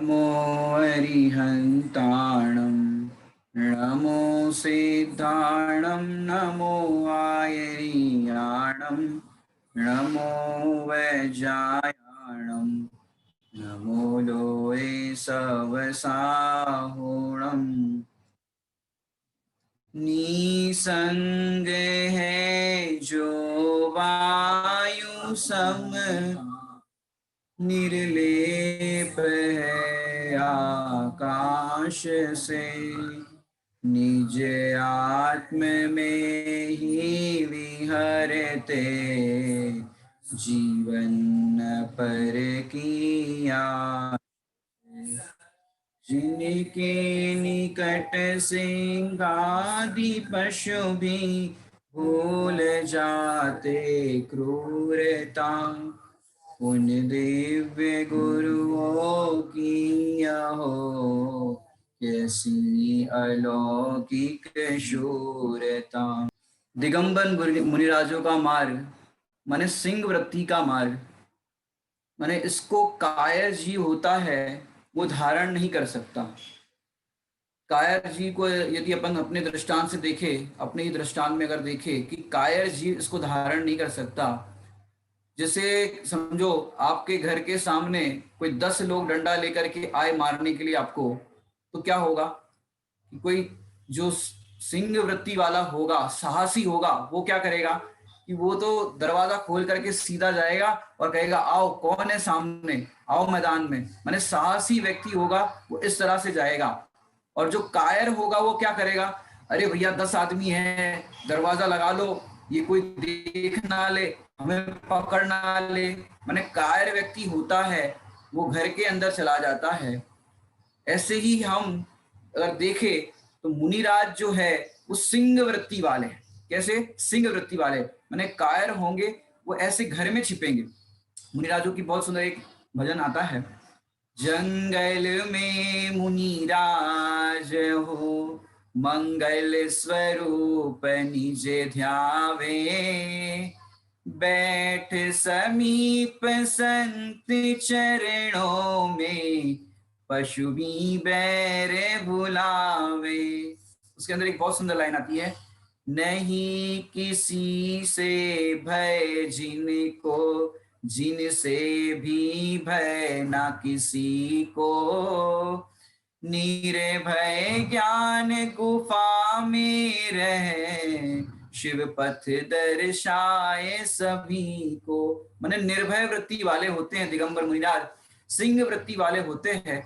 नमो अरिहन्ताणं नमो सिद्धाणं नमो आयर्याणं नमो वैजायाणं नमो लोये सवसाहुणम् निसंग है जो वायु सम निर्लेप है आकाश से निज आत्म में ही विहरते जीवन पर किया जिनके निकट सिंहादि पशु भी भूल जाते क्रूरता उन दिव्य गुरुओं की हो कैसी अलौकिक शूरता। दिगंबर मुनिराजों का मार्ग माने सिंह वृत्ति का मार्ग माने इसको कायर जी होता है वो धारण नहीं कर सकता। कायर जी को यदि अपन अपने दृष्टांत से देखें, अपने ही दृष्टांत में अगर देखें कि कायर जी इसको धारण नहीं कर सकता। जैसे समझो आपके घर के सामने कोई 10 लोग डंडा लेकर के आए मारने के लिए आपको, तो क्या होगा कि कोई जो सिंह वृत्ति वाला होगा, साहसी होगा, वो क्या करेगा कि वो तो दरवाजा खोल करके सीधा जाएगा और कहेगा आओ कौन है सामने, आओ मैदान में। माने साहसी व्यक्ति होगा वो इस तरह से जाएगा। और जो कायर होगा वो क्या करेगा, अरे भैया 10 आदमी है, दरवाजा लगा लो, ये कोई देख ना ले, हमें पकड़ ना ले। माने कायर व्यक्ति होता है वो घर के अंदर चला जाता है। ऐसे ही हम अगर देखें तो मुनिराज जो है वो सिंह वृत्ति वाले हैं। कैसे सिंह वृत्ति वाले, माने कायर होंगे वो ऐसे घर में छिपेंगे। मुनिराजों की बहुत सुंदर एक भजन आता है, जंगल में मुनिराज हो मंगल स्वरूप निज ध्यावे बैठ समीप संत चरणों में पशु भी बैर बुलावे। उसके अंदर एक बहुत सुंदर लाइन आती है, नहीं किसी से भय जिनको जिनसे भी भय ना किसी को निर्भय ज्ञान गुफा में रहे शिव पथ दर्शाए सभी को। माने निर्भय वृत्ति वाले होते हैं दिगंबर मुनिराज, सिंह वृत्ति वाले होते हैं।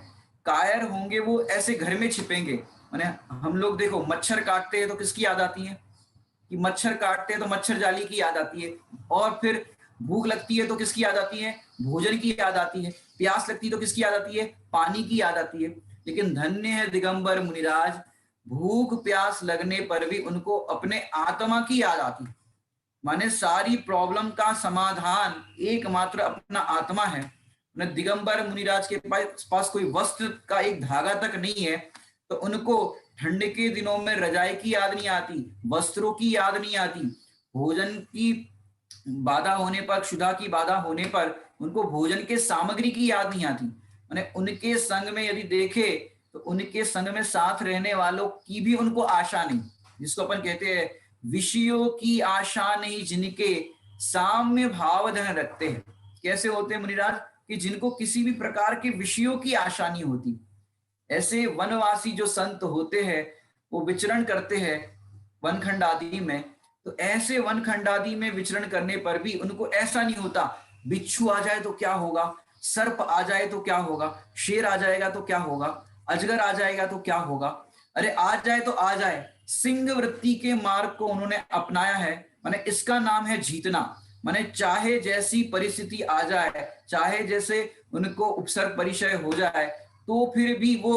कायर होंगे वो ऐसे घर में छिपेंगे। माने हम लोग देखो मच्छर काटते हैं तो किसकी याद आती है कि मच्छर काटते हैं तो मच्छर जाली की याद आती है। और फिर भूख लगती है तो किसकी याद आती है, भोजन की याद आती है। प्यास लगती है तो किसकी याद आती है, पानी की याद आती है। लेकिन धन्य है दिगंबर मुनिराज, भूख प्यास लगने पर भी उनको अपने आत्मा की याद आती है। माने सारी प्रॉब्लम का समाधान एकमात्र अपना आत्मा है। दिगंबर मुनिराज के पास कोई वस्त्र का एक धागा तक नहीं है तो उनको ठंड के दिनों में रजाई की याद नहीं आती, वस्त्रों की याद नहीं आती, भोजन की बाधा होने पर, क्षुधा की बाधा होने पर उनको भोजन के सामग्री की याद नहीं आती। माने उनके संग में यदि देखे तो उनके संग में साथ रहने वालों की भी उनको आशा नहीं, जिसको अपन कहते हैं विषयों की आशा नहीं जिनके साम्य भाव धन रखते हैं। कैसे होते हैं मुनिराज कि जिनको किसी भी प्रकार के विषयों की आशा नहीं होती। ऐसे वनवासी जो संत होते हैं वो विचरण करते हैं वनखंड आदि में, तो ऐसे वनखंड आदि में विचरण करने पर भी उनको ऐसा नहीं होता बिच्छू आ जाए तो क्या होगा, सर्प आ जाए तो क्या होगा, शेर आ जाएगा तो क्या होगा, अजगर आ जाएगा तो क्या होगा, अरे आ जाए तो आ जाए। सिंह वृत्ति के मार्ग को उन्होंने अपनाया है। माने इसका नाम है जीतना। माने चाहे जैसी परिस्थिति आ जाए, चाहे जैसे उनको उपसर्ग परिचय हो जाए, तो फिर भी वो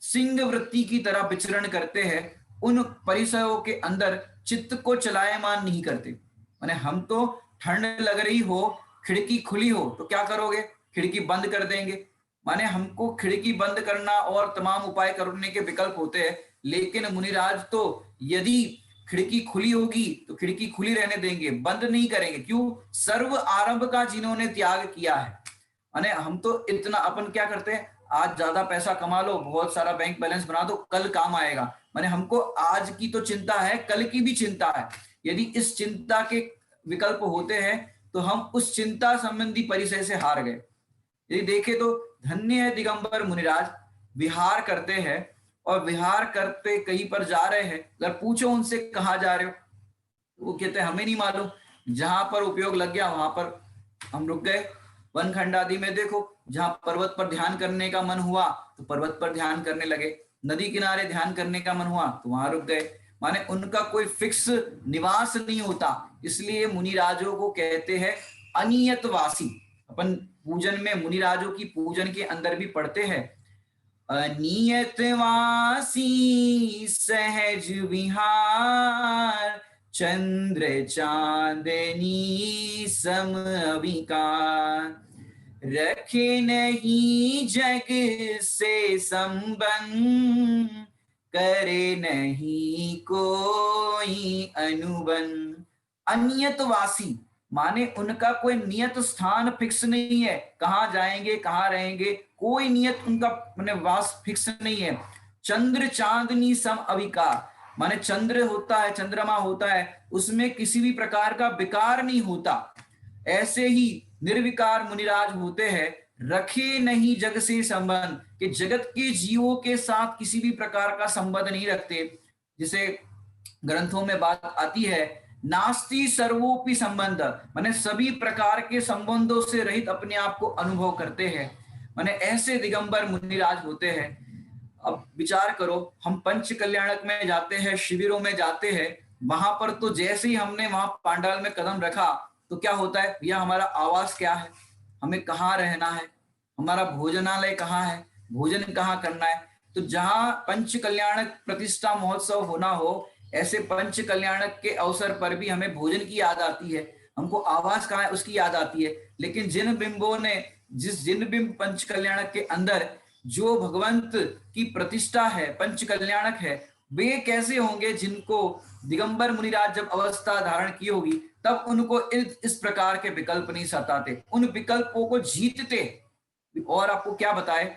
सिंह वृत्ति की तरह विचरण करते हैं। उन परिसरों के अंदर चित्त को चलायमान नहीं करते। माने हम तो ठंड लग रही हो, खिड़की खुली हो तो क्या करोगे, खिड़की बंद कर देंगे। माने हमको खिड़की बंद करना और तमाम उपाय करने के विकल्प होते हैं, लेकिन मुनिराज तो यदि खिड़की खुली होगी तो खिड़की खुली रहने देंगे, बंद नहीं करेंगे। क्यों, सर्व आरंभ का जिन्होंने त्याग किया है। माने हम तो इतना अपन क्या करते हैं, आज ज्यादा पैसा कमा लो, बहुत सारा बैंक बैलेंस बना दो, कल काम आएगा। माने हमको आज की तो चिंता है, कल की भी चिंता है। यदि इस चिंता के विकल्प होते हैं तो हम उस चिंता संबंधी परिचय से हार गए। यदि देखे तो धन्य है दिगंबर मुनिराज, विहार करते हैं और विहार करते कहीं पर जा रहे हैं, अगर पूछो उनसे कहाँ जा रहे हो, वो कहते हैं हमें नहीं मालूम, जहां पर उपयोग लग गया वहां पर हम रुक गए। वन खंड आदि में देखो, जहां पर्वत पर ध्यान करने का मन हुआ तो पर्वत पर ध्यान करने लगे, नदी किनारे ध्यान करने का मन हुआ तो वहां रुक गए। माने उनका कोई फिक्स निवास नहीं होता, इसलिए मुनिराजों को कहते हैं अनियतवासी। अपन पूजन में मुनिराजों की पूजन के अंदर भी पढ़ते हैं, अनियतवासी सहज विहार, चंद्र चांदनी सम अविकार, रखे नहीं जग से संबंध, करे नहीं कोई अनुबंध। अनियतवासी माने उनका कोई नियत स्थान फिक्स नहीं है, कहाँ जाएंगे कहाँ रहेंगे, कोई नियत उनका माने वास फिक्स नहीं है। चंद्र चांदनी सम अविकार माने चंद्र होता है, चंद्रमा होता है, उसमें किसी भी प्रकार का विकार नहीं होता। ऐसे ही निर्विकार मुनिराज होते हैं, रखे नहीं जग से संबंध, कि जगत के जीवों के साथ किसी भी प्रकार का संबंध नहीं रखते। जिसे ग्रंथों में बात आती है, नास्ति सर्वोपि संबंध, माने सभी प्रकार के संबंधों से रहित अपने आप को अनुभव करते हैं। माने ऐसे दिगंबर मुनिराज होते हैं। अब विचार करो, हम पंच कल्याणक में जाते हैं, शिविरों में जाते हैं, वहां पर तो जैसे ही हमने वहां पांडाल में कदम रखा तो क्या होता है, भैया हमारा आवास क्या है, हमें कहाँ रहना है, हमारा भोजनालय कहाँ है, भोजन कहाँ करना है। तो जहां पंच कल्याणक प्रतिष्ठा महोत्सव होना हो, ऐसे पंच कल्याणक के अवसर पर भी हमें भोजन की याद आती है, हमको आवास कहाँ है उसकी याद आती है। लेकिन जिन बिंबों ने, जिन बिंब पंच कल्याणक के अंदर जो भगवंत की प्रतिष्ठा है, पंच कल्याणक है, वे कैसे होंगे जिनको दिगंबर मुनिराज जब अवस्था धारण की होगी तब उनको इस प्रकार के विकल्प नहीं सताते, उन विकल्पों को जीतते। और आपको क्या बताए,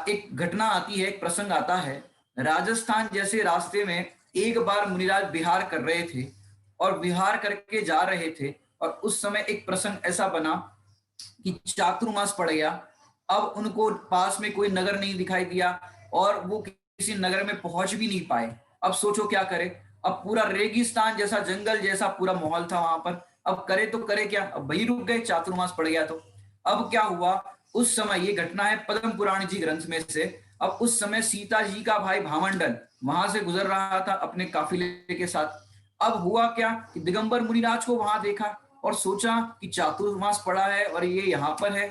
एक घटना आती है, एक प्रसंग आता है, राजस्थान जैसे रास्ते में एक बार मुनिराज विहार कर रहे थे और विहार करके जा रहे थे, और उस समय एक प्रसंग ऐसा बना कि चातुर्मास पड़ गया। अब उनको पास में कोई नगर नहीं दिखाई दिया और वो किसी नगर में पहुंच भी नहीं पाए। अब सोचो क्या करे, अब पूरा रेगिस्तान जैसा, जंगल जैसा पूरा माहौल था वहां पर, अब करे तो करे क्या, अब वही रुक गए, चातुर्मास पड़ गया। तो अब क्या हुआ, उस समय ये घटना है पद्म पुराण जी ग्रंथ में से। अब उस समय सीता जी का भाई भामंडल वहां से गुजर रहा था अपने काफिले के साथ। अब हुआ क्या कि दिगंबर मुनिराज को वहां देखा और सोचा कि चातुर्मास पड़ा है और ये यहाँ पर है।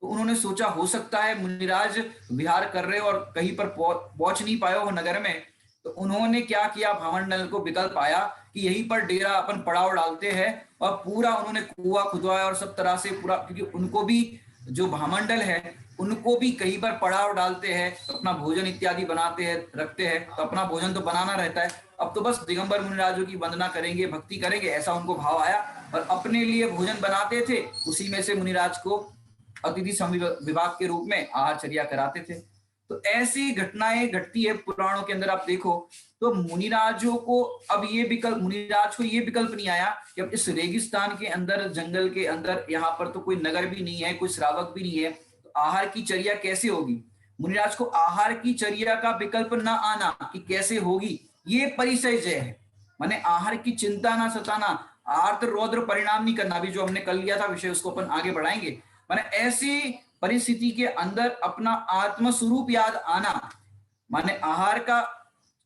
तो उन्होंने सोचा हो सकता है मुनिराज विहार कर रहे और कहीं पर पहुंच नहीं पाए हो नगर में। तो उन्होंने क्या किया, भामंडल को विकल्प आया कि यहीं पर डेरा अपन पड़ाव डालते हैं, और पूरा उन्होंने कुआं खुदवाया और सब तरह से पूरा, क्योंकि उनको भी, जो भामंडल है उनको भी कहीं पर पड़ाव डालते हैं, अपना भोजन इत्यादि बनाते हैं, रखते हैं, तो अपना भोजन तो बनाना रहता है। अब तो बस दिगंबर मुनिराजों की वंदना करेंगे, भक्ति करेंगे, ऐसा उनको भाव आया और अपने लिए भोजन बनाते थे, उसी में से मुनिराज को अतिथि विभाग के रूप में आहारचर्या कराते थे। तो ऐसी घटनाएं घटती है पुराणों के अंदर। आप देखो तो मुनिराजों को अब ये विकल्प, मुनिराज को ये विकल्प नहीं आया कि अब इस रेगिस्तान के अंदर, जंगल के अंदर, यहाँ पर तो कोई नगर भी नहीं है, कोई श्रावक भी नहीं है, तो आहार की चर्या कैसे होगी। मुनिराज को आहार की चर्या का विकल्प न आना कि कैसे होगी, ये परिचय जय है। माने आहार की चिंता ना सताना, आर्त रौद्र परिणाम नहीं करना, भी जो हमने कल लिया था विषय, उसको अपन आगे बढ़ाएंगे। माने ऐसी परिस्थिति के अंदर अपना आत्म स्वरूप याद आना, माने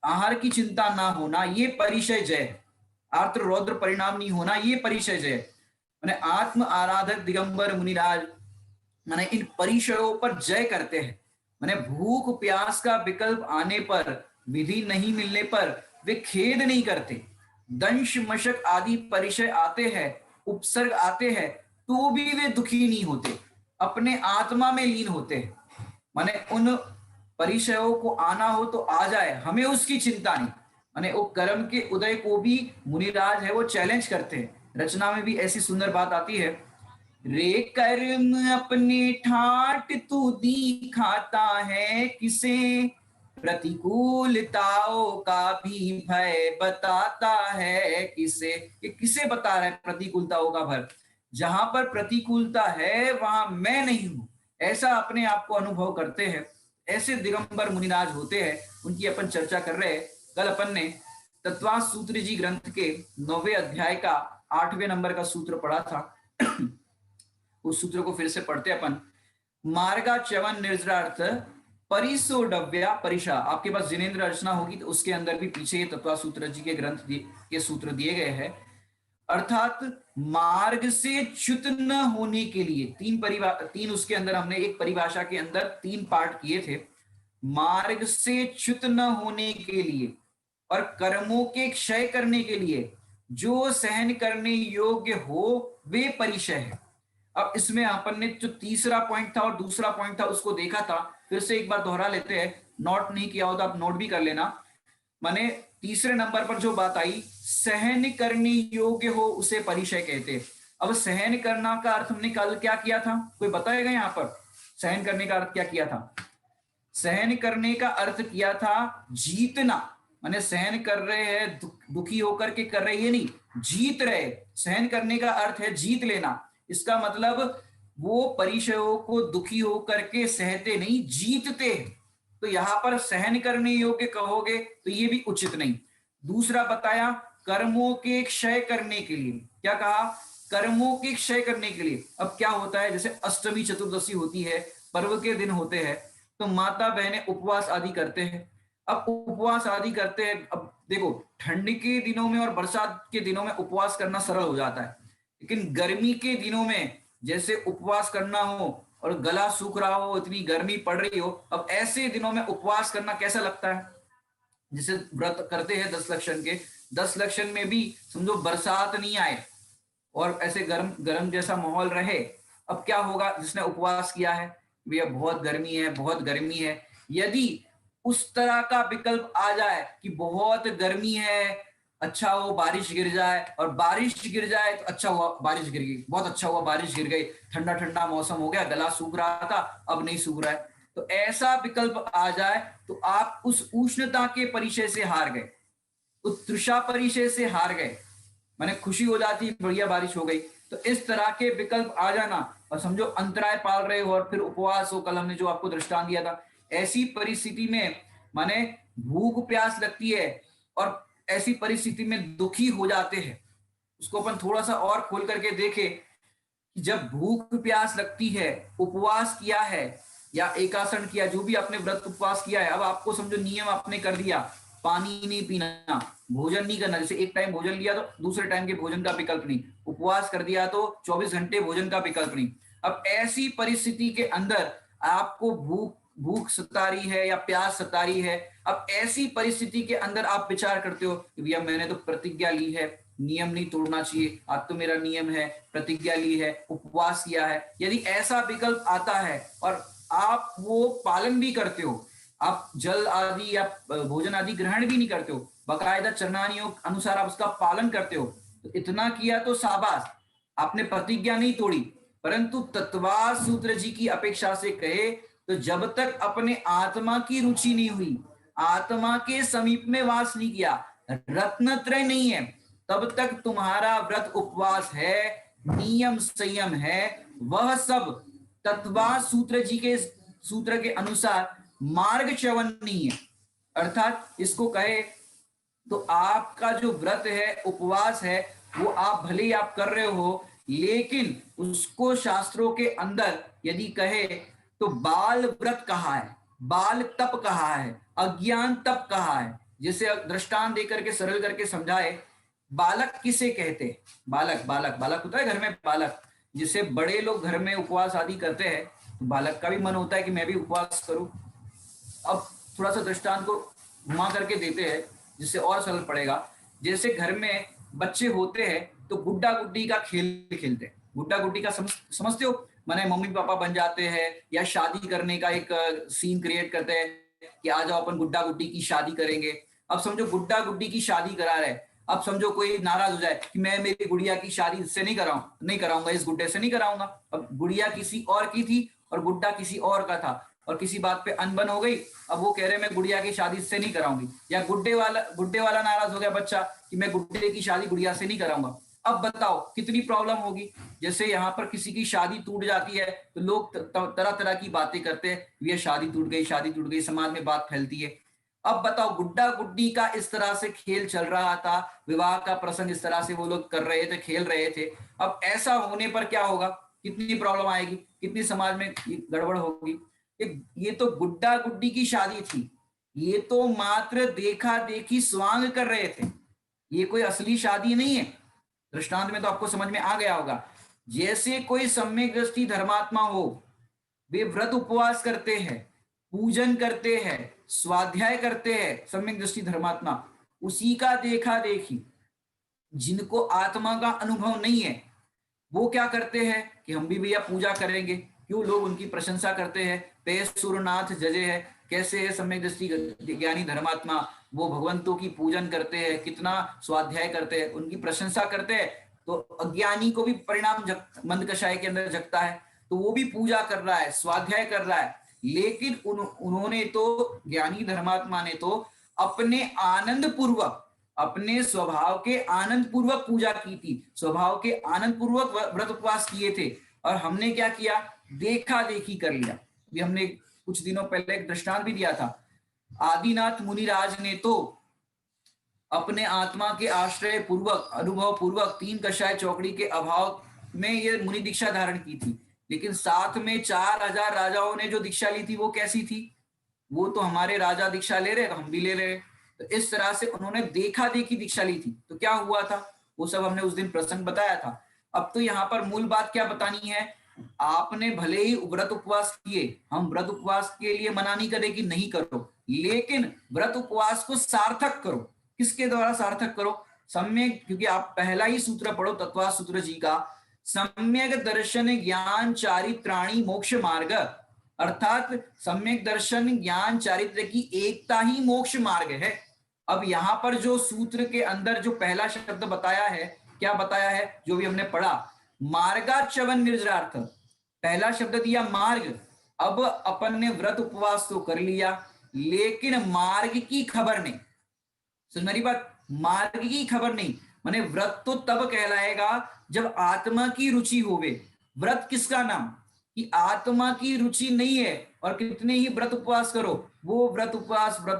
आहार की चिंता ना होना, ये परिचय जय। आर्त रौद्र परिणाम नहीं होना, ये परिचय जय। माने आत्म आराधक दिगंबर मुनिराज माने इन परिचयों पर जय करते हैं। माने भूख प्यास का विकल्प आने पर, विधि नहीं मिलने पर वे खेद नहीं करते। दंश मशक आदि परिचय आते हैं, उपसर्ग आते हैं, तो भी वे दुखी नहीं होते, अपने आत्मा में लीन होते हैं। माने उन परिचयों को आना हो तो आ जाए, हमें उसकी चिंता नहीं। माने वो कर्म के उदय को भी मुनिराज है वो चैलेंज करते हैं। रचना में भी ऐसी सुंदर बात आती है, रे कर्म अपने ठाट तू दिखाता है किसे, प्रतिकूलताओं का भी भय बताता है किसे। ये किसे बता रहा है प्रतिकूलताओं का भय? जहां पर प्रतिकूलता है वहां मैं नहीं हूं, ऐसा अपने आप को अनुभव करते हैं, ऐसे दिगंबर मुनिराज होते हैं, उनकी अपन चर्चा कर रहे हैं। कल अपन ने तत्वास सूत्र जी ग्रंथ के 9वें अध्याय का 8वें नंबर का सूत्र पढ़ा था। उस सूत्र को फिर से पढ़ते अपन। मार्गा च्यवन निर्जरार्थ परिसोडव्या परिशा। आपके पास जिनेन्द्र रचना होगी तो उसके अंदर भी पीछे ये तत्वा सूत्र जी के ग्रंथ के सूत्र दिए गए हैं। अर्थात मार्ग से च्युत न होने के लिए तीन उसके अंदर हमने एक परिभाषा के अंदर 3 पार्ट किए थे। मार्ग से च्युत न होने के लिए और कर्मों के क्षय करने के लिए जो सहन करने योग्य हो वे परिचय है। अब इसमें अपन ने जो तीसरा पॉइंट था और दूसरा पॉइंट था उसको देखा था, फिर से एक बार दोहरा लेते हैं। नोट नहीं किया हो तो आप नोट भी कर लेना। माने तीसरे नंबर पर जो बात आई, सहन करने योग्य हो उसे परिचय कहते। अब सहन करना का अर्थ हमने कल क्या किया था, कोई बताएगा यहाँ पर? सहन करने का अर्थ क्या किया था? सहन करने का अर्थ किया था जीतना। माने सहन कर रहे हैं, दुखी होकर के कर रहे हैं नहीं, जीत रहे। सहन करने का अर्थ है जीत लेना। इसका मतलब वो परिचयों को दुखी होकर के सहते नहीं, जीतते हैं। तो यहां पर सहन करने योग्य कहोगे तो ये भी उचित नहीं। दूसरा बताया कर्मों के क्षय करने के लिए। क्या कहा? कर्मों के क्षय करने के लिए। अब क्या होता है, जैसे अष्टमी चतुर्दशी होती है, पर्व के दिन होते हैं, तो माता बहनें उपवास आदि करते हैं। अब उपवास आदि करते हैं, अब देखो ठंड के दिनों में और बरसात के दिनों में उपवास करना सरल हो जाता है, लेकिन गर्मी के दिनों में जैसे उपवास करना हो और गला सूख रहा हो, इतनी गर्मी पड़ रही हो, अब ऐसे दिनों में उपवास करना कैसा लगता है? जैसे व्रत करते हैं 10 लक्षण के, 10 लक्षण में भी समझो बरसात नहीं आए और ऐसे गर्म गर्म जैसा माहौल रहे, अब क्या होगा? जिसने उपवास किया है, भैया बहुत गर्मी है, बहुत गर्मी है। यदि उस तरह का विकल्प आ जाए कि बहुत गर्मी है, अच्छा हो बारिश गिर जाए, और बारिश गिर जाए तो अच्छा हुआ बारिश गिर गई, बहुत अच्छा हुआ बारिश गिर गई, ठंडा ठंडा मौसम हो गया, गला सूख रहा था अब नहीं सूख रहा है, तो ऐसा विकल्प आ जाए तो आप उस उष्णता के परिचय से हार गए, उस तृषा परिचय से हार गए। मैंने खुशी हो जाती बढ़िया बारिश हो गई। तो इस तरह के विकल्प आ जाना, और समझो अंतराय पाल रहे हो और फिर उपवास हो, कल हमने जो आपको दृष्टांत दिया था, ऐसी परिस्थिति में माने भूख प्यास लगती है और ऐसी परिस्थिति में दुखी हो जाते हैं। उसको अपन थोड़ा सा और खोल करके देखें कि जब भूख प्यास लगती है, उपवास किया है या एकासन किया, जो भी आपने व्रत उपवास किया है, अब आपको समझो नियम आपने कर दिया, पानी नहीं पीना, भोजन नहीं करना, जैसे एक टाइम भोजन लिया तो दूसरे टाइम के भोजन का विकल्प नहीं, उपवास कर दिया तो 24 घंटे भोजन का विकल्प नहीं। अब ऐसी परिस्थिति के अंदर आपको भूख भूख सता रही है या प्यास सता रही है, अब ऐसी परिस्थिति के अंदर आप विचार करते हो कि भैया मैंने तो प्रतिज्ञा ली है, नियम नहीं तोड़ना चाहिए, आज तो मेरा नियम है, प्रतिज्ञा ली है, उपवास किया है। यदि ऐसा विकल्प आता है और आप वो पालन भी करते हो, आप जल आदि या भोजन आदि ग्रहण भी नहीं करते हो, बाकायदा चरणानियों अनुसार आप उसका पालन करते हो, तो इतना किया तो शाबाश, आपने प्रतिज्ञा नहीं तोड़ी। परंतु तत्वास सूत्र जी की अपेक्षा से कहे तो जब तक अपने आत्मा की रुचि नहीं हुई, आत्मा के समीप में वास नहीं किया, रत्नत्रय नहीं है, तब तक तुम्हारा व्रत उपवास है, नियम संयम है, वह सब तत्वास सूत्र जी के सूत्र के अनुसार मार्ग च्यवन नहीं है। अर्थात इसको कहे तो आपका जो व्रत है, उपवास है, वो आप भले ही आप कर रहे हो, लेकिन उसको शास्त्रों के अंदर यदि कहे तो बाल व्रत कहा है, बाल तप कहा है, अज्ञान तप कहा है। जैसे दृष्टांत देकर के सरल करके समझाए, बालक किसे कहते हैं? बालक बालक बालक होता है घर में बालक, जिसे बड़े लोग घर में उपवास आदि करते हैं, तो बालक का भी मन होता है कि मैं भी उपवास करूं। अब थोड़ा सा दृष्टांत को घुमा करके देते हैं जिससे और सरल पड़ेगा। जैसे घर में बच्चे होते हैं तो गुड्डा गुड्डी का खेल खेलते हैं, गुड्डा गुड्डी का समझते हो, माने मम्मी पापा बन जाते हैं या शादी करने का एक सीन क्रिएट करते हैं कि आ जाओ अपन गुड्डा गुड्डी की शादी करेंगे। अब समझो गुड्डा गुड्डी की शादी करा रहे, अब समझो कोई नाराज हो जाए कि मैं मेरी गुड़िया की शादी इससे नहीं कराऊंगा, इस गुड्डे से नहीं कराऊंगा। अब गुड़िया किसी और की थी और गुड्डा किसी और का था, और किसी बात पे अनबन हो गई, अब वो कह रहे मैं गुड़िया की शादी इससे नहीं कराऊंगी। या गुड्डे वाला नाराज हो गया बच्चा कि मैं गुड्डे की शादी गुड़िया से नहीं कराऊंगा। अब बताओ कितनी प्रॉब्लम होगी। जैसे यहाँ पर किसी की शादी टूट जाती है तो लोग तरह तरह की बातें करते हैं, ये शादी टूट गई, समाज में बात फैलती है। अब बताओ गुड्डा गुड्डी का इस तरह से खेल चल रहा था, विवाह का प्रसंग इस तरह से वो लोग कर रहे थे, खेल रहे थे। अब ऐसा होने पर क्या होगा, कितनी प्रॉब्लम आएगी, कितनी समाज में गड़बड़ होगी। ये तो गुड्डा गुड्डी की शादी थी, ये तो मात्र देखा देखी स्वांग कर रहे थे, ये कोई असली शादी नहीं है। दृष्टांत में तो आपको समझ में आ गया होगा। जैसे कोई सम्यक दृष्टि धर्मात्मा हो, वे व्रत उपवास करते हैं, पूजन करते हैं, स्वाध्याय करते हैं, सम्यक दृष्टि धर्मात्मा। उसी का देखा देखी जिनको आत्मा का अनुभव नहीं है, वो क्या करते हैं कि हम भी भैया पूजा करेंगे। क्यों लोग उनकी प्रशंसा करते हैं, पे सुरनाथ जजे है, कैसे है सम्यक दृष्टि ज्ञानी धर्मात्मा, वो भगवंतों की पूजन करते हैं, कितना स्वाध्याय करते हैं, उनकी प्रशंसा करते हैं। तो अज्ञानी को भी परिणाम मंद कषाय के अंदर जगता है, तो वो भी पूजा कर रहा है, स्वाध्याय कर रहा है। लेकिन उन्होंने तो, ज्ञानी धर्मात्मा ने तो अपने आनंद पूर्वक, अपने स्वभाव के आनंद पूर्वक पूजा की थी, स्वभाव के आनंद पूर्वक व्रत उपवास किए थे। और हमने क्या किया, देखा देखी कर लिया। ये हमने कुछ दिनों पहले एक दृष्टांत भी दिया था। आदिनाथ मुनिराज ने तो अपने आत्मा के आश्रय पूर्वक, अनुभव पूर्वक 3 कषाय चौकड़ी के अभाव में ये मुनि दीक्षा धारण की थी। लेकिन साथ में 4000 राजाओं ने जो दीक्षा ली थी वो कैसी थी, वो तो हमारे राजा दीक्षा ले रहे, हम भी ले रहे। तो इस तरह से उन्होंने देखा देखी दीक्षा ली थी। तो क्या हुआ था, वो सब हमने उस दिन प्रसंग बताया था। अब तो यहाँ पर मूल बात क्या बतानी है, आपने भले ही व्रत उपवास किए, हम व्रत उपवास के लिए मना नहीं करे कि नहीं करो, लेकिन व्रत उपवास को सार्थक करो। किसके द्वारा सार्थक करो, सम्यक, क्योंकि आप पहला ही सूत्र पढ़ो तत्वा सूत्र जी का, सम्यक दर्शन ज्ञान चारित्राणी मोक्ष मार्ग, अर्थात सम्यक दर्शन ज्ञान चारित्र की एकता ही मोक्ष मार्ग है। अब यहाँ पर जो सूत्र के अंदर जो पहला शब्द बताया है, क्या बताया है, जो भी हमने पढ़ा, मार्गाचवन निर्जरार्थ, पहला शब्द दिया मार्ग। अब अपन ने व्रत उपवास तो कर लिया, लेकिन मार्ग की खबर नहीं। सुन मेरी बात, मार्ग की खबर नहीं, माने व्रत तो तब कहलाएगा जब आत्मा की रुचि होवे। व्रत किसका नाम, कि आत्मा की रुचि नहीं है, और कितने ही व्रत उपवास करो, वो व्रत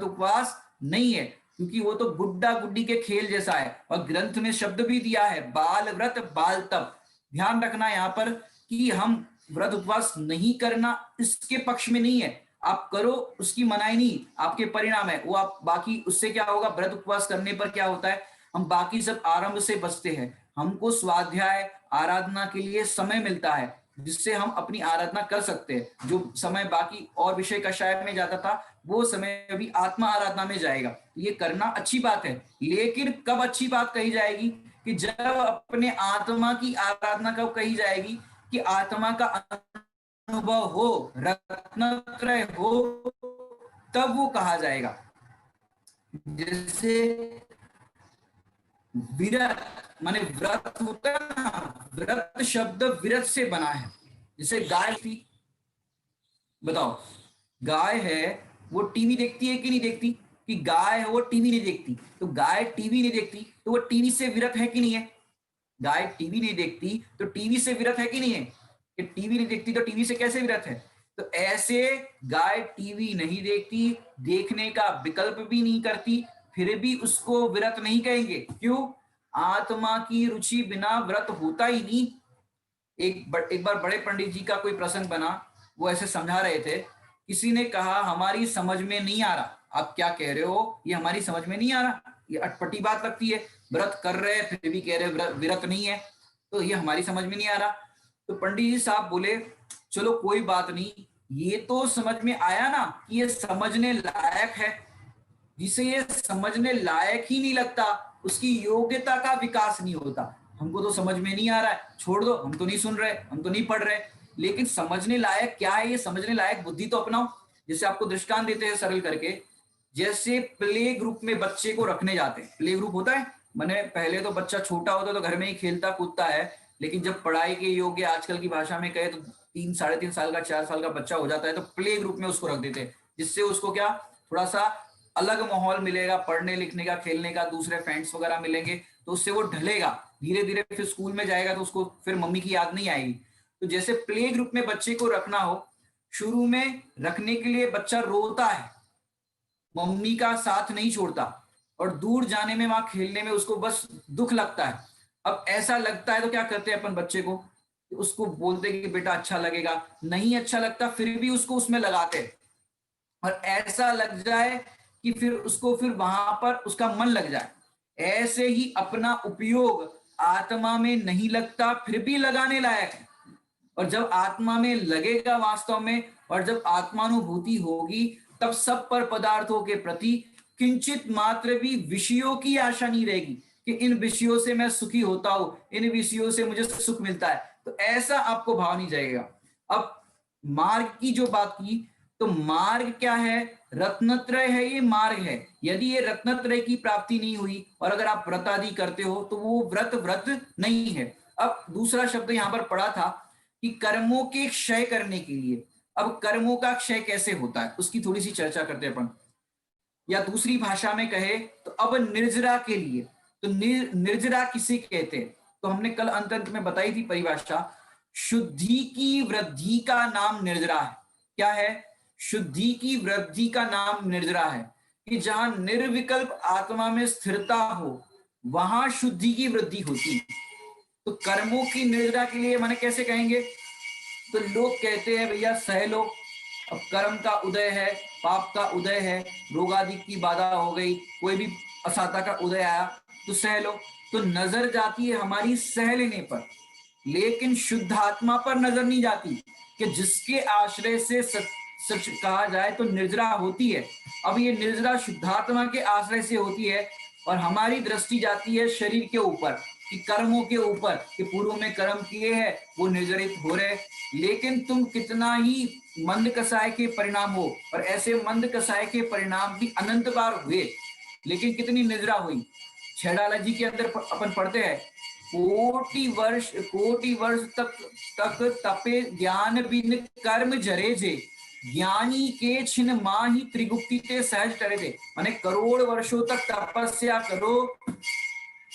उपवास नहीं है, क्योंकि वो तो गुड्डा गुड्डी के खेल जैसा है। और ग्रंथ में शब्द भी दिया है, बाल व्रत बाल तप। ध्यान रखना यहाँ पर कि हम व्रत उपवास नहीं करना इसके पक्ष में नहीं है, आप करो, उसकी मनाही नहीं, आपके परिणाम है वो। आप बाकी उससे क्या होगा, व्रत उपवास करने पर क्या होता है, हम बाकी सब आरंभ से बचते हैं, हमको स्वाध्याय आराधना के लिए समय मिलता है, जिससे हम अपनी आराधना कर सकते हैं। जो समय बाकी और विषय कषाय में जाता था, वो समय अभी आत्मा आराधना में जाएगा। ये करना अच्छी बात है, लेकिन कब अच्छी बात कही जाएगी, कि जब अपने आत्मा की आराधना कब कही जाएगी, कि आत्मा का अनुभव हो, रत्नत्रय हो, तब वो कहा जाएगा। जैसे विरत माने व्रत होता है ना, व्रत शब्द विरत से बना है। जैसे गाय थी, बताओ गाय है वो टीवी देखती है कि नहीं देखती, कि गाय है वो टीवी नहीं देखती, तो गाय टीवी नहीं देखती तो वो टीवी से विरत है कि नहीं है। गाय टीवी नहीं देखती तो टीवी से विरत है कि नहीं है, कि टीवी नहीं देखती तो टीवी से कैसे विरत है। तो ऐसे गाय टीवी नहीं देखती, देखने का विकल्प भी नहीं करती, फिर भी उसको व्रत नहीं कहेंगे। क्यों, आत्मा की रुचि बिना व्रत होता ही नहीं। एक बार बड़े पंडित जी का कोई प्रसंग बना, वो ऐसे समझा रहे थे, किसी ने कहा हमारी समझ में नहीं आ रहा, आप क्या कह रहे हो, ये हमारी समझ में नहीं आ रहा, ये अटपटी बात लगती है, व्रत कर रहे हैं फिर भी कह रहे व्रत नहीं है, तो ये हमारी समझ में नहीं आ रहा। तो पंडित जी साहब बोले चलो कोई बात नहीं, ये तो समझ में आया ना कि ये समझने लायक है। जिसे ये समझने लायक ही नहीं लगता, उसकी योग्यता का विकास नहीं होता। हमको तो समझ में नहीं आ रहा है, छोड़ दो, हम तो नहीं सुन रहे, हम तो नहीं पढ़ रहे। लेकिन समझने लायक क्या है, ये समझने लायक बुद्धि तो अपनाओ। जैसे आपको दृष्टांत देते हैं सरल करके, जैसे प्ले ग्रुप में बच्चे को रखने जाते हैं, प्ले ग्रुप होता है मैंने पहले तो बच्चा छोटा होता तो घर में ही खेलता कूदता है, लेकिन जब पढ़ाई के योग्य आजकल की भाषा में कहे तो 3 साढ़े 3 साल का 4 साल का बच्चा हो जाता है तो प्ले ग्रुप में उसको रख देते हैं, जिससे उसको क्या थोड़ा सा अलग माहौल मिलेगा, पढ़ने लिखने का, खेलने का, दूसरे फ्रेंड्स वगैरह मिलेंगे, तो उससे वो ढलेगा धीरे धीरे। फिर स्कूल में जाएगा तो उसको फिर मम्मी की याद नहीं आएगी। तो जैसे प्ले ग्रुप में बच्चे को रखना हो, शुरू में रखने के लिए बच्चा रोता है, मम्मी का साथ नहीं छोड़ता, और दूर जाने में, वहां खेलने में उसको बस दुख लगता है। अब ऐसा लगता है तो क्या करते हैं अपन बच्चे को, उसको बोलते कि बेटा अच्छा लगेगा, नहीं अच्छा लगता फिर भी उसको उसमें लगाते हैं, और ऐसा लग जाए कि फिर उसको फिर वहां पर उसका मन लग जाए। ऐसे ही अपना उपयोग आत्मा में नहीं लगता फिर भी लगाने लायक है, और जब आत्मा में लगेगा वास्तव में, और जब आत्मानुभूति होगी, तब सब पर पदार्थों के प्रति किंचित मात्र भी विषयों की आशा नहीं रहेगी कि इन विषयों से मैं सुखी होता हूं, इन विषयों से मुझे सुख मिलता है, तो ऐसा आपको भाव नहीं जाएगा। अब मार्ग की जो बात की, तो मार्ग क्या है? रत्नत्रय है, ये मार्ग है। यदि ये रत्नत्रय की प्राप्ति नहीं हुई और अगर आप व्रत आदि करते हो तो वो व्रत व्रत नहीं है। अब दूसरा शब्द यहां पर पढ़ा था कि कर्मों के क्षय करने के लिए। अब कर्मों का क्षय कैसे होता है उसकी थोड़ी सी चर्चा करते हैं अपन, या दूसरी भाषा में कहे तो अब निर्जरा के लिए। तो निर्जरा किसे कहते हैं? तो हमने कल अंत में बताई थी परिभाषा, शुद्धि की वृद्धि का नाम निर्जरा है। क्या है? शुद्धि की वृद्धि का नाम निर्जरा है, कि जहां निर्विकल्प आत्मा में स्थिरता हो वहां शुद्धि की वृद्धि होती। तो कर्मों की निर्जरा के लिए माने कैसे कहेंगे? तो लोग कहते हैं भैया सह लो, अब कर्म का उदय है, पाप का उदय है, रोग आदि की बाधा हो गई, कोई भी असाता का उदय आया तो सह लो। तो नजर जाती है हमारी सह लेने पर, लेकिन शुद्ध आत्मा पर नजर नहीं जाती, कि जिसके आश्रय से सच कहा जाए तो निर्जरा होती है। अब ये निर्जरा शुद्धात्मा के आश्रय से होती है, और हमारी दृष्टि जाती है शरीर के ऊपर, कि कर्मों के ऊपर, कि पूर्व में कर्म किए हैं वो निर्जरित हो रहे। लेकिन तुम कितना ही मंद कसाय के परिणाम हो, और ऐसे मंद कसाय के परिणाम भी अनंत बार हुए, लेकिन कितनी निद्रा हुई। छेड़ाला जी के अंदर अपन पढ़ते हैं, कोटि वर्ष तक तपे ज्ञान बिन कर्म जरे जे, ज्ञानी के छिन माही त्रिगुप्ति ते सहज टरे थे। माने करोड़ वर्षों तक तपस्या करो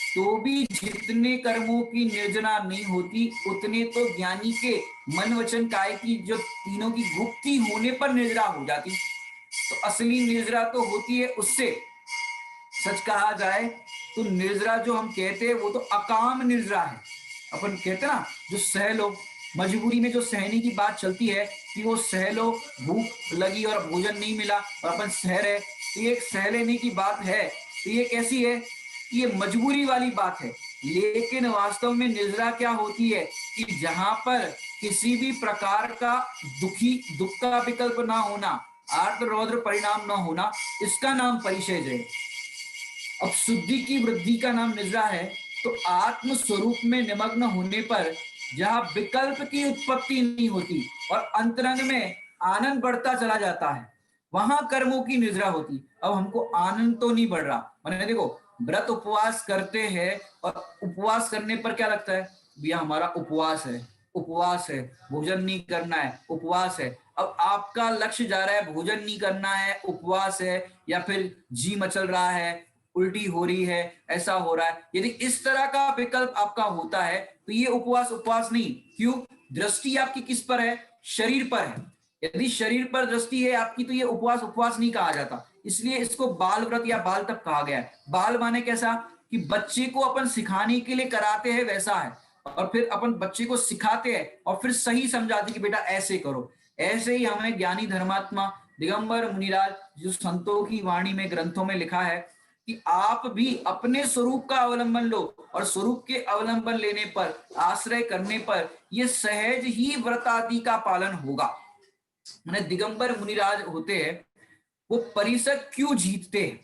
तो भी जितने कर्मों की निर्जना नहीं होती, उतने तो ज्ञानी के मन वचन काय की जो तीनों की गुप्ति होने पर निर्जरा हो जाती। तो असली निर्जरा तो होती है उससे। सच कहा जाए तो निर्जरा जो हम कहते हैं वो तो अकाम निर्जरा है। अपन कहते हैं ना जो सह लो, मजबूरी में जो सहने की बात चलती है कि वो सह लो, भूख लगी और भोजन नहीं मिला और अपन सह रहे, तो ये एक सह लेने की बात है। तो ये कैसी है? ये मजबूरी वाली बात है। लेकिन वास्तव में निर्जरा क्या होती है कि जहां पर किसी भी प्रकार का दुख का विकल्प ना होना, आर्त रौद्र परिणाम ना होना, इसका नाम परिचय है। अब शुद्धि की वृद्धि का नाम निद्रा है। तो आत्म स्वरूप में निमग्न होने पर जहां विकल्प की उत्पत्ति नहीं होती और अंतरंग में आनंद बढ़ता चला जाता है, वहां कर्मों की निद्रा होती। अब हमको आनंद तो नहीं बढ़ रहा, मैंने देखो व्रत उपवास करते हैं और उपवास करने पर क्या लगता है? भैया हमारा उपवास है, उपवास है, भोजन नहीं करना है, उपवास है। अब आपका लक्ष्य जा रहा है भोजन नहीं करना है, उपवास है, या फिर जी मचल रहा है, उल्टी हो रही है, ऐसा हो रहा है। यदि इस तरह का विकल्प आपका होता है तो ये उपवास नहीं। क्यों? दृष्टि आपकी किस पर है? शरीर पर है। यदि शरीर पर दृष्टि है आपकी तो ये उपवास नहीं कहा जाता। इसलिए इसको बाल व्रत या बाल तप कहा गया है। बाल माने कैसा? कि बच्चे को अपन सिखाने के लिए कराते हैं वैसा है, और फिर अपन बच्चे को सिखाते हैं और फिर सही समझाते कि बेटा ऐसे करो। ऐसे ही हमें ज्ञानी धर्मात्मा दिगंबर मुनिराज जो संतों की वाणी में ग्रंथों में लिखा है कि आप भी अपने स्वरूप का अवलंबन लो, और स्वरूप के अवलंबन लेने पर, आश्रय करने पर यह सहज ही व्रत आदि का पालन होगा। मैंने दिगंबर मुनिराज होते हैं वो परिसर क्यों जीतते हैं?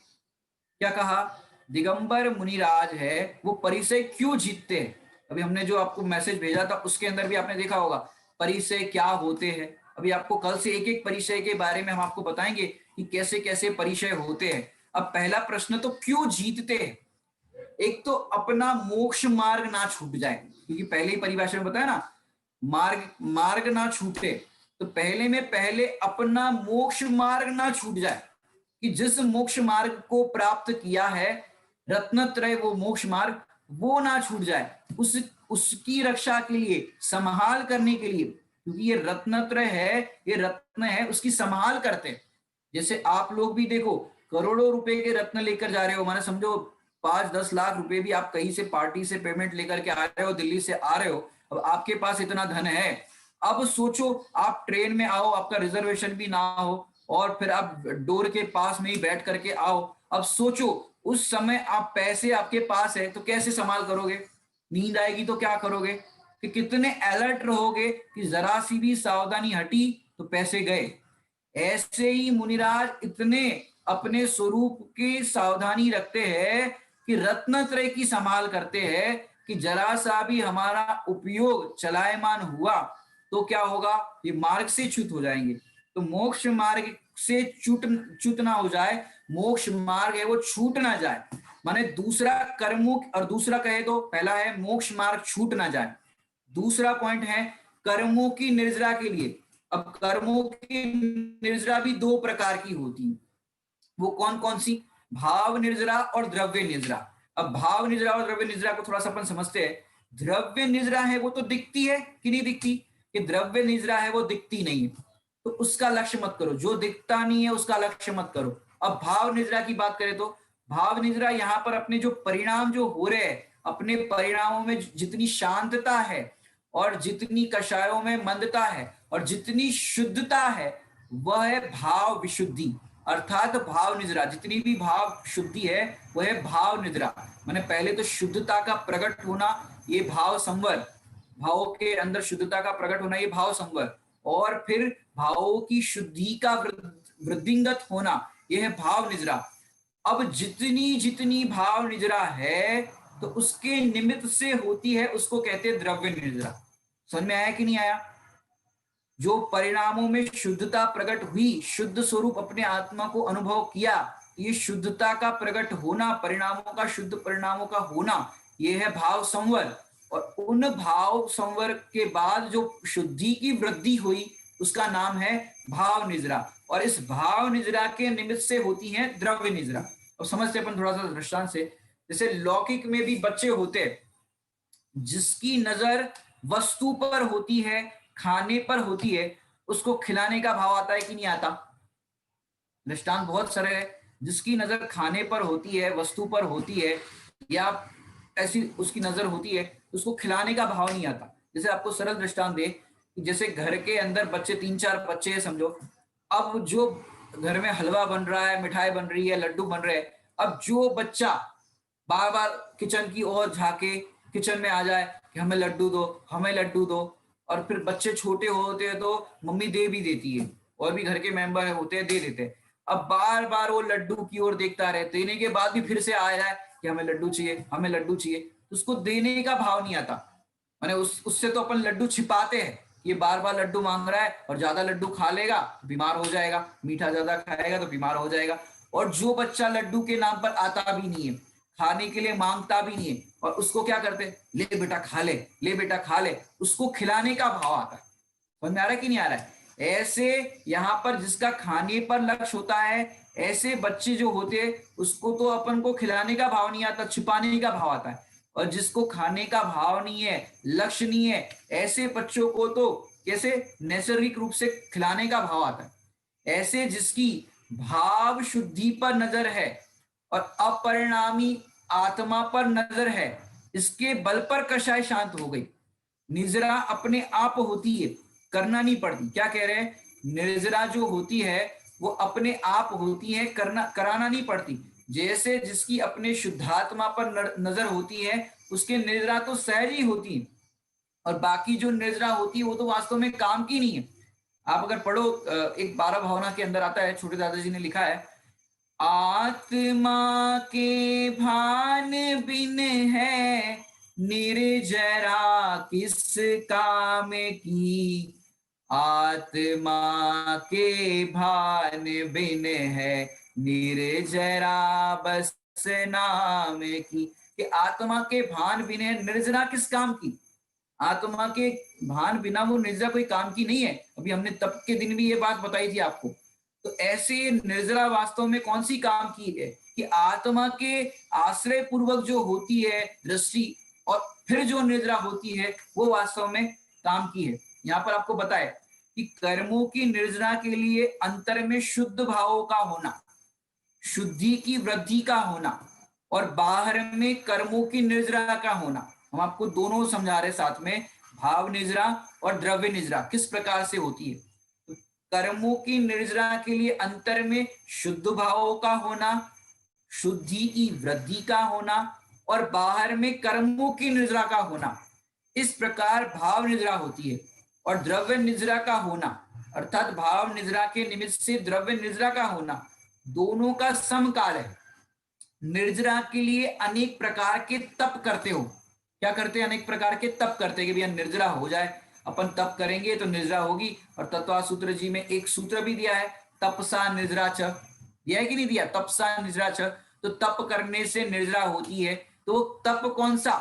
क्या कहा? दिगंबर मुनिराज है वो परिसर क्यों जीतते हैं? अभी हमने जो आपको मैसेज भेजा था उसके अंदर भी आपने देखा होगा परिसर क्या होते हैं। अभी आपको कल से एक एक परिचय के बारे में हम आपको बताएंगे कि कैसे कैसे परिचय होते हैं। अब पहला प्रश्न तो क्यों जीतते हैं? एक तो अपना मोक्ष मार्ग ना छूट जाए, क्योंकि पहले ही परिभाषा में बताया ना, मार्ग ना छूटे, तो पहले अपना मोक्ष मार्ग ना छूट जाए, कि जिस मोक्ष मार्ग को प्राप्त किया है रत्नत्रय, वो मोक्ष मार्ग वो ना छूट जाए, उसकी रक्षा के लिए, संभाल करने के लिए, क्योंकि ये रत्नत्रय है, ये रत्न है, उसकी संभाल करते हैं। जैसे आप लोग भी देखो, करोड़ों रुपए के रत्न लेकर जा रहे हो, माने समझो 5-10 लाख रुपए भी आप कहीं से पार्टी से पेमेंट लेकर के आ रहे हो, दिल्ली से आ रहे हो, अब आपके पास इतना धन है, अब सोचो आप ट्रेन में आओ, आपका रिजर्वेशन भी ना हो, और फिर आप डोर के पास में ही बैठ करके आओ, अब सोचो उस समय आप पैसे आपके पास है तो कैसे संभाल करोगे, नींद आएगी तो क्या करोगे, कि कितने अलर्ट रहोगे कि जरा सी भी सावधानी हटी तो पैसे गए। ऐसे ही मुनिराज इतने अपने स्वरूप की सावधानी रखते हैं कि रत्नत्रय की संभाल करते हैं, कि जरा सा भी हमारा उपयोग चलायमान हुआ तो क्या होगा, ये मार्ग से च्युत हो जाएंगे। तो मोक्ष मार्ग से च्युत ना हो जाए, मोक्ष मार्ग है वो छूट ना जाए, माने दूसरा कर्मों, और दूसरा कहे तो पहला है मोक्ष मार्ग छूट ना जाए, दूसरा पॉइंट है कर्मों की निर्जरा के लिए। अब कर्मों की निर्जरा भी दो प्रकार की होती है, वो कौन कौन सी, भाव निर्जरा और द्रव्य निर्जरा। अब भाव निर्जरा और द्रव्य निर्जरा को थोड़ा सा अपन समझते हैं। द्रव्य निर्जरा है वो तो दिखती है कि नहीं दिखती, कि द्रव्य निर्जरा है वो दिखती नहीं है, तो उसका लक्ष्य मत करो, जो दिखता नहीं है उसका लक्ष्य मत करो। अब भाव निर्जरा की बात करें तो भाव निर्जरा यहाँ पर अपने जो परिणाम जो हो रहे हैं, अपने परिणामों में जितनी शांतता है, और जितनी कषायों में मंदता है, और जितनी शुद्धता है, वह है भाव विशुद्धि, अर्थात भाव निद्रा। जितनी भी भाव शुद्धि है वह है भाव निद्रा। मैंने पहले तो शुद्धता का प्रकट होना, ये भाव संवर, भावों के अंदर शुद्धता का प्रकट होना, ये भाव संवर, और फिर भावों की शुद्धि का वृद्धिंगत होना, यह है भाव निद्रा। अब जितनी जितनी भाव निद्रा है तो उसके निमित्त से होती है, उसको कहते हैं द्रव्य निद्रा। समझ में आया कि नहीं आया? जो परिणामों में शुद्धता प्रकट हुई, शुद्ध स्वरूप अपने आत्मा को अनुभव किया, ये शुद्धता का प्रकट होना, परिणामों का, शुद्ध परिणामों का होना, ये है भाव संवर। और उन भाव संवर के बाद जो शुद्धि की वृद्धि हुई उसका नाम है भाव निजरा, और इस भाव निजरा के निमित्त से होती है द्रव्य निजरा। और समझते अपन थोड़ा सा दृष्टांत से, जैसे लौकिक में भी बच्चे होते हैं, जिसकी नजर वस्तु पर होती है, खाने पर होती है, उसको खिलाने का भाव आता है कि नहीं आता? दृष्टांत बहुत सारे है। जिसकी नजर खाने पर होती है, वस्तु पर होती है, या ऐसी उसकी नजर होती है, उसको खिलाने का भाव नहीं आता। जैसे आपको सरल दृष्टांत दे, जैसे घर के अंदर बच्चे, 3-4 बच्चे है समझो, अब जो घर में हलवा बन रहा है, मिठाई बन रही है, लड्डू बन रहे हैं, अब जो बच्चा बार बार किचन की ओर झाके, किचन में आ जाए कि हमें लड्डू दो, हमें लड्डू दो, और फिर बच्चे छोटे होते हैं तो मम्मी दे भी देती है, और भी घर के मेंबर होते हैं दे देते हैं। अब बार बार वो लड्डू की ओर देखता रहे, देने के बाद भी फिर से आ जाए कि हमें लड्डू चाहिए, हमें लड्डू चाहिए, तो उसको देने का भाव नहीं आता। माने उससे तो अपन लड्डू छिपाते हैं, ये बार बार लड्डू मांग रहा है, और ज्यादा लड्डू खा लेगा बीमार हो जाएगा, मीठा ज्यादा खाएगा तो बीमार हो जाएगा। और जो बच्चा लड्डू के नाम पर आता भी नहीं है, खाने के लिए मांगता भी नहीं है, और उसको क्या करते, ले बेटा खा ले, ले बेटा खा ले, उसको खिलाने का भाव आता है। समझ में आ रहा है कि नहीं आ रहा है? ऐसे यहाँ पर जिसका खाने पर लक्ष्य होता है, ऐसे बच्चे जो होते हैं उसको तो अपन को खिलाने का भाव नहीं आता, छिपाने का भाव आता है। और जिसको खाने का भाव नहीं है, लक्ष्य नहीं है, ऐसे बच्चों को तो कैसे नैसर्गिक रूप से खिलाने का भाव आता है। ऐसे जिसकी भाव शुद्धि पर नजर है और अपरिणामी आत्मा पर नजर है, इसके बल पर कषाय शांत हो गई। निजरा अपने आप होती है, करना नहीं पड़ती। क्या कह रहे हैं? निर्जरा जो होती है वो अपने आप होती है, करना कराना नहीं पड़ती। जैसे जिसकी अपने शुद्धात्मा पर नजर होती है, उसके निर्जरा तो सहज ही होती है, और बाकी जो निर्जरा होती है वो तो वास्तव में काम की नहीं है। आप अगर पढ़ो, एक 12 भावना के अंदर आता है, छोटे दादाजी ने लिखा है, आत्मा के भान बिन है निर्जरा किस काम की, आत्मा के भान बिन है निर्जरा बस नाम की। कि आत्मा के भान बिना निर्जरा किस काम की। आत्मा के भान बिना वो निर्जरा कोई काम की नहीं है। अभी हमने तप के दिन भी ये बात बताई थी आपको। तो ऐसे निर्जरा वास्तव में कौन सी काम की है कि आत्मा के आश्रय पूर्वक जो होती है दृष्टि, और फिर जो निर्जरा होती है वो वास्तव में काम की है। यहाँ पर आपको बताए कि कर्मों की निर्जरा के लिए अंतर में शुद्ध भावों का होना, शुद्धि की वृद्धि का होना, और बाहर में कर्मों की निर्जरा का होना। हम आपको दोनों समझा रहे साथ में, भाव निर्जरा और द्रव्य निर्जरा किस प्रकार से होती है। तो कर्मों की निर्जरा के लिए अंतर में शुद्ध भावों का होना, शुद्धि की वृद्धि का होना, और बाहर में कर्मों की निर्जरा का होना, इस प्रकार भाव निद्रा होती है। और द्रव्य निद्रा का होना अर्थात भाव निद्रा के निमित्त से द्रव्य निद्रा का होना, दोनों का समकाल है। निर्जरा के लिए अनेक प्रकार के तप करते हो। क्या करते हैं? अनेक प्रकार के तप करते हैं कि भैया निर्जरा हो जाए, अपन तप करेंगे तो निर्जरा होगी। और तत्वा सूत्र जी में एक सूत्र भी दिया है, तपसा निर्जरा च, दिया है कि नहीं दिया? तपसा निर्जरा च, तो तप करने से निर्जरा होती है। तो तप कौन सा?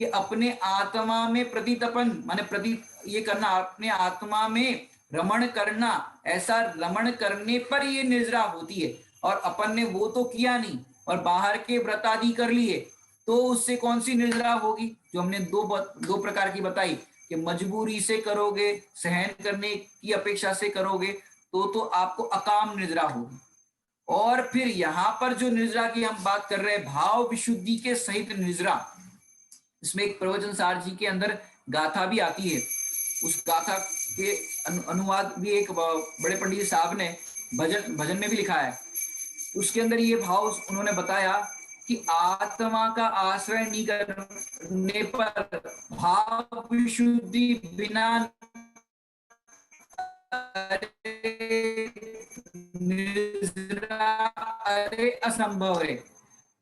कि अपने आत्मा में प्रतितपन माने प्रति ये करना, अपने आत्मा में रमण करना, ऐसा रमण करने पर ये निर्जरा होती है। और अपन ने वो तो किया नहीं और बाहर के व्रत आदि कर लिए, तो उससे कौन सी निर्जरा होगी? जो हमने दो प्रकार की बताई कि मजबूरी से करोगे, सहन करने की अपेक्षा से करोगे, तो आपको अकाम निर्जरा होगी। और फिर यहाँ पर जो निर्जरा की हम बात कर रहे हैं, भाव विशुद्धि के सहित निर्जरा, इसमें एक प्रवचन सार जी के अंदर गाथा भी आती है। उस गाथा के अनुवाद भी एक बड़े पंडित साहब ने भजन में भी लिखा है। उसके अंदर ये भाव उन्होंने बताया कि आत्मा का आश्रय नहीं करने पर भाव विशुद्धि बिना अरे असंभव है।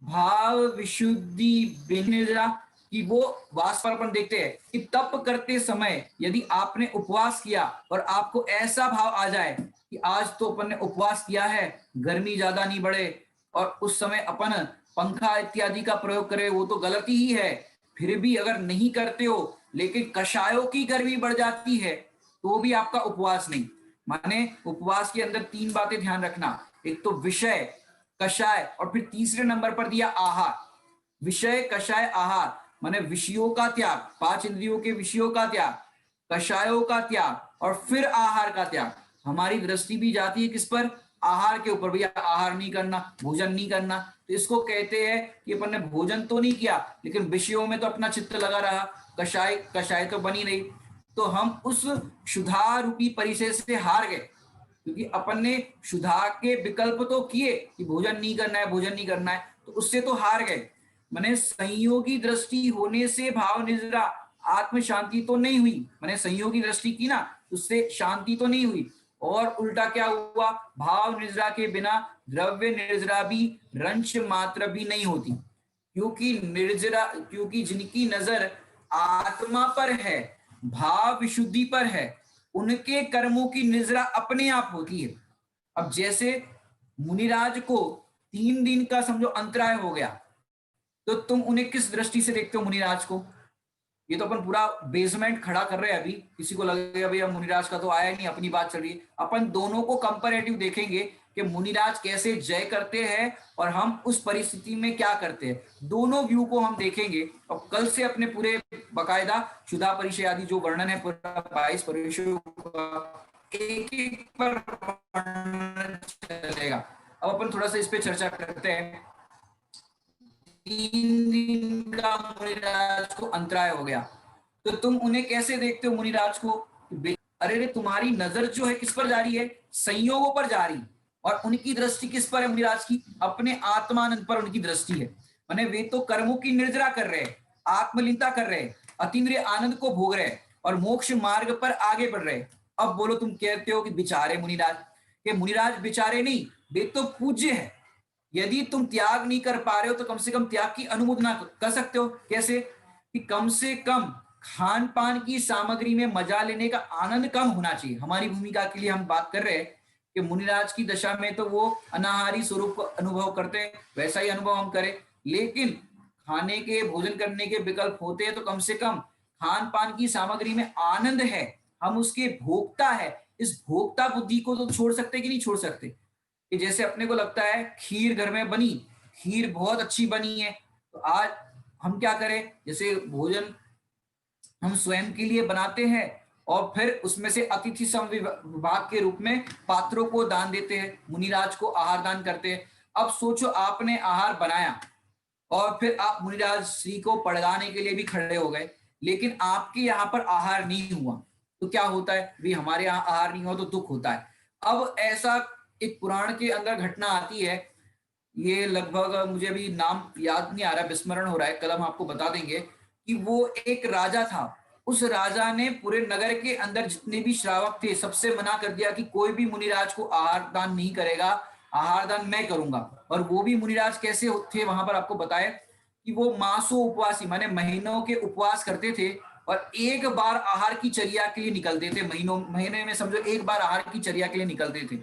भाव विशुद्धि बिना कि वो वास्तव अपन देखते हैं कि तप करते समय यदि आपने उपवास किया और आपको ऐसा भाव आ जाए कि आज तो अपन ने उपवास किया है, गर्मी ज्यादा नहीं बढ़े, और उस समय अपन पंखा इत्यादि का प्रयोग करें, वो तो गलती ही है। फिर भी अगर नहीं करते हो लेकिन कषायों की गर्मी बढ़ जाती है, तो भी आपका उपवास नहीं। माने उपवास के अंदर तीन बातें ध्यान रखना, एक तो विषय, कषाय, और फिर तीसरे नंबर पर दिया आहार। विषय, कषाय, आहार माने विषयों का त्याग, पांच इंद्रियों के विषयों का त्याग, कषायों का त्याग, और फिर आहार का त्याग। हमारी दृष्टि भी जाती है किस पर? आहार के ऊपर। भैया आहार नहीं करना, भोजन नहीं करना, तो इसको कहते हैं कि अपन ने भोजन तो नहीं किया लेकिन विषयों में तो अपना चित्त लगा रहा, कषाय तो बनी रही। तो हम उस क्षुधा रूपी परिचय से हार गए, क्योंकि अपन ने क्षुधा के विकल्प तो किए कि भोजन नहीं करना है, भोजन नहीं करना है, तो उससे तो हार गए। मैंने संयोगी दृष्टि होने से भाव निद्रा, आत्म शांति तो नहीं हुई। मैंने संयोगी दृष्टि की ना, उससे शांति तो नहीं हुई। और उल्टा क्या हुआ? भाव निद्रा के बिना द्रव्य निर्जरा भी रंश मात्र भी नहीं होती। क्योंकि जिनकी नजर आत्मा पर है, भाव विशुद्धि पर है, उनके कर्मों की निजरा अपने आप होती है। अब जैसे मुनिराज को 3 दिन का समझो अंतराय हो गया, तो तुम उन्हें किस दृष्टि से देखते हो मुनिराज को? ये तो अपन पूरा बेसमेंट खड़ा कर रहे हैं, अभी किसी को लगेगा भैया मुनिराज का तो आया नहीं, अपनी बात चल रही है। अपन दोनों को कंपैरेटिव देखेंगे कि मुनिराज कैसे जय करते हैं और हम उस परिस्थिति में क्या करते हैं। दोनों व्यू को हम देखेंगे और कल से अपने पूरे बकायदा क्षुधा परिचय आदि जो वर्णन है पूरा 22 परिचयों का एक एक पर चलेगा। अब अपन थोड़ा सा इस पे चर्चा करते हैं। 3 दिन का मुनिराज को अंतराय हो गया, तो तुम उन्हें कैसे देखते हो मुनिराज को? अरे रे, तुम्हारी नजर जो है किस पर जा रही है? संयोगों पर जा रही। और उनकी दृष्टि किस पर है मुनिराज की? अपने आत्मानंद पर उनकी दृष्टि है। माने वे तो कर्मों की निर्जरा कर रहे हैं, आत्मलीनता कर रहे हैं, अतीन्द्रिय आनंद को भोग रहे हैं और मोक्ष मार्ग पर आगे बढ़ रहे हैं। अब बोलो, तुम कहते हो कि बेचारे मुनिराज, के मुनिराज बेचारे नहीं, वे तो पूज्य है। यदि तुम त्याग नहीं कर पा रहे हो तो कम से कम त्याग की अनुमोदना कर सकते हो। कैसे? कि कम से कम खान पान की सामग्री में मजा लेने का आनंद कम होना चाहिए। हमारी भूमिका के लिए हम बात कर रहे हैं कि मुनिराज की दशा में तो वो अनाहारी स्वरूप को अनुभव करते हैं, वैसा ही अनुभव हम करें। लेकिन खाने के, भोजन करने के विकल्प होते हैं, तो कम से कम खान पान की सामग्री में आनंद है, हम उसके भोक्ता है, इस भोक्ता बुद्धि को तो छोड़ सकते कि नहीं छोड़ सकते। कि जैसे अपने को लगता है खीर घर में बनी, खीर बहुत अच्छी बनी है, तो आज हम क्या करें, जैसे भोजन हम स्वयं के लिए बनाते हैं और फिर उसमें से अतिथि विभाग के रूप में पात्रों को दान देते हैं, मुनिराज को आहार दान करते हैं। अब सोचो आपने आहार बनाया और फिर आप मुनिराज श्री को पड़गाने के लिए भी खड़े हो गए, लेकिन आपके यहाँ पर आहार नहीं हुआ, तो क्या होता है भी, हमारे यहाँ आहार नहीं हुआ तो दुख होता है। अब ऐसा एक पुराण के अंदर घटना आती है, ये लगभग मुझे अभी नाम याद नहीं आ रहा, विस्मरण हो रहा है, कल हम आपको बता देंगे कि वो एक राजा था। उस राजा ने पूरे नगर के अंदर जितने भी श्रावक थे सबसे मना कर दिया कि कोई भी मुनिराज को आहार दान नहीं करेगा, आहार दान मैं करूंगा। और वो भी मुनिराज कैसे थे वहां पर आपको बताए कि वो मासों उपवासी माने महीनों के उपवास करते थे और एक बार आहार की चर्या के लिए निकलते थे, महीने में समझो एक बार आहार की चर्या के लिए निकलते थे।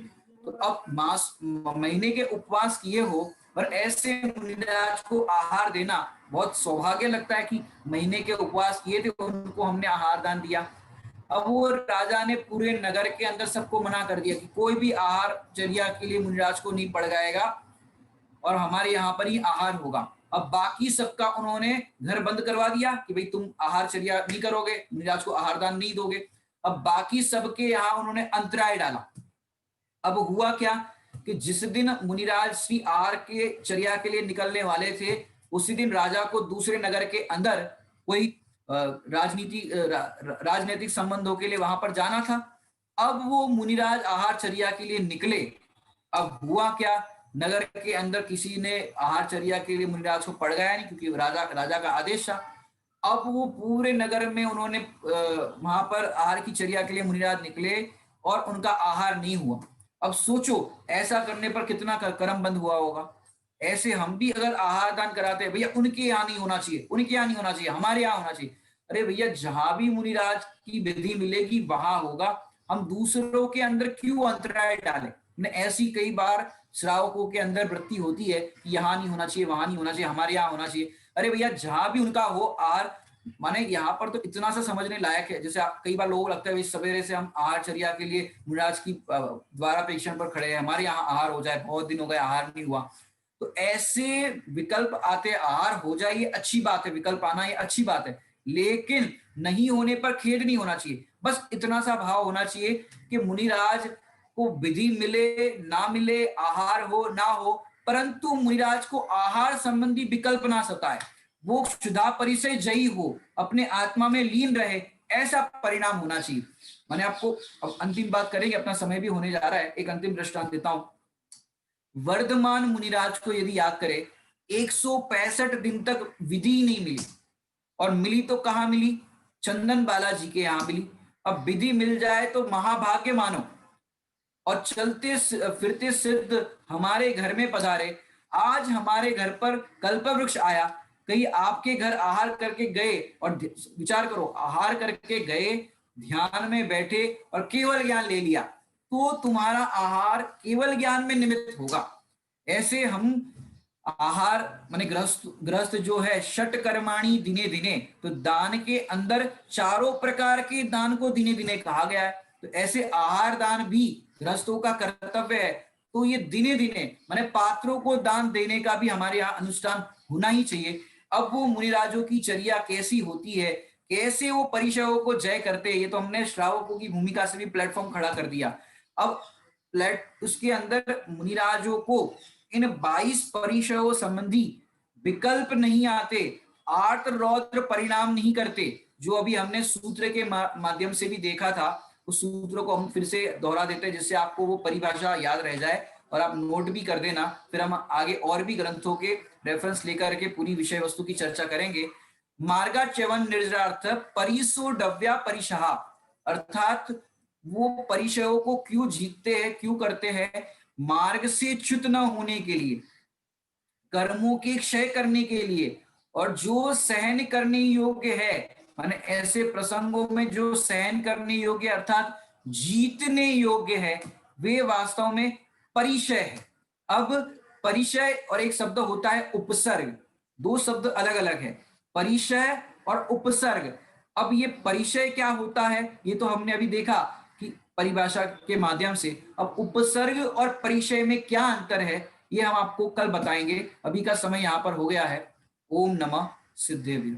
तो अब मास महीने के उपवास किए हो और ऐसे मुनिराज को आहार देना बहुत सौभाग्य लगता है कि महीने के उपवास किए थे, उनको हमने आहार दान दिया। अब वो राजा ने पूरे नगर के अंदर सबको मना कर दिया कि कोई भी आहार चर्या के लिए मुनिराज को नहीं पड़ जाएगा और हमारे यहाँ पर ही आहार होगा। अब बाकी सबका उन्होंने घर बंद करवा दिया कि भाई तुम आहार चर्या नहीं करोगे, मुनिराज को आहार दान नहीं दोगे। अब बाकी सबके यहाँ उन्होंने अंतराय डाला। अब हुआ क्या कि जिस दिन मुनिराज श्री आहार के चर्या के लिए निकलने वाले थे, उसी दिन राजा को दूसरे नगर के अंदर कोई राजनीतिक संबंधों के लिए वहां पर जाना था। अब वो मुनिराज आहार चर्या के लिए निकले। अब हुआ क्या, नगर के अंदर किसी ने आहार चर्या के लिए मुनिराज को पड़ गया नहीं, क्योंकि राजा का आदेश था। अब वो पूरे नगर में उन्होंने वहां पर आहार की चर्या के लिए मुनिराज निकले और उनका आहार नहीं हुआ। अब सोचो ऐसा करने पर कितना कर्म बंद हुआ होगा। ऐसे हम भी अगर आहार दान कराते हैं, भैया उनके यहाँ नहीं होना चाहिए, उनके यहाँ नहीं होना चाहिए, हमारे यहाँ होना चाहिए। अरे भैया जहां भी मुनिराज की विधि मिलेगी वहां होगा, हम दूसरों के अंदर क्यों अंतराय डालें। ने ऐसी कई बार श्रावकों के अंदर वृत्ति होती है कि यहाँ नहीं होना चाहिए, वहां नहीं होना चाहिए, हमारे यहाँ होना चाहिए। अरे भैया जहां भी उनका हो आहार, माने यहाँ पर तो इतना सा समझने लायक है। जैसे कई बार लोगों को लगता है सवेरे से हम आहार चर्या के लिए मुनिराज की द्वारापेक्षण पर खड़े हैं, हमारे यहाँ आहार हो जाए, बहुत दिन हो गए आहार नहीं हुआ। तो ऐसे विकल्प आते, आहार हो जाए ये अच्छी बात है, विकल्प आना ये अच्छी बात है, लेकिन नहीं होने पर खेद नहीं होना चाहिए। बस इतना सा भाव होना चाहिए कि मुनिराज को विधि मिले ना मिले, आहार हो ना हो, परंतु मुनिराज को आहार संबंधी विकल्प ना सताए, वो क्षुधा परिचय जयी हो, अपने आत्मा में लीन रहे, ऐसा परिणाम होना चाहिए। मैंने आपको अब अंतिम बात करेंगे, अपना समय भी होने जा रहा है, एक अंतिम दृष्टांत देता हूं। वर्धमान मुनिराज को यदि याद करें, 165 दिन तक विधि नहीं मिली, और मिली तो कहां मिली, चंदन बालाजी के यहां मिली। अब विधि मिल जाए तो महाभाग्य मानो, और चलते फिरते सिद्ध हमारे घर में पधारे। आज हमारे घर पर कल्प वृक्ष आया, कहीं आपके घर आहार करके गए, और विचार करो आहार करके गए, ध्यान में बैठे और केवल ज्ञान ले लिया, तो तुम्हारा आहार केवल ज्ञान में निमित्त होगा। ऐसे हम आहार माने गृहस्थ जो है षट कर्माणी दिने दिने, तो दान के अंदर चारों प्रकार के दान को दिने दिने कहा गया है। तो ऐसे आहार दान भी गृहस्थों का कर्तव्य है। तो ये दिने दिने माने पात्रों को दान देने का भी हमारे यहाँ अनुष्ठान होना ही चाहिए। अब वो मुनिराजों की चर्या कैसी होती है, कैसे वो परिचयों को जय करते हैं, ये तो हमने श्रावकों की भूमिका से भी प्लेटफॉर्म खड़ा कर दिया। अब उसके अंदर मुनिराजों को इन 22 परिचयों संबंधी विकल्प नहीं आते, आर्त रौद्र परिणाम नहीं करते, जो अभी हमने सूत्र के माध्यम से भी देखा था। उस सूत्रों को हम फिर से दोहरा देते हैं, जिससे आपको वो परिभाषा याद रह जाए और आप नोट भी कर देना। फिर हम आगे और भी ग्रंथों के रेफरेंस लेकर के पूरी विषय वस्तु की चर्चा करेंगे। मार्गा च्यवन निर्जरार्थ परिसो डव्या परिशहा, अर्थात वो परिचयों को क्यों जीतते हैं, क्यों करते हैं, मार्ग से च्युत न होने के लिए, कर्मों के क्षय करने के लिए, और जो सहन करने योग्य है, माने ऐसे प्रसंगों में जो सहन करने योग्य अर्थात जीतने योग्य है, वे वास्तव में परिचय है। अब परिचय और एक शब्द होता है उपसर्ग, दो शब्द अलग अलग है, परिचय और उपसर्ग। अब ये परिचय क्या होता है ये तो हमने अभी देखा कि परिभाषा के माध्यम से। अब उपसर्ग और परिचय में क्या अंतर है ये हम आपको कल बताएंगे। अभी का समय यहाँ पर हो गया है। ओम नमः सिद्धेभ्यो।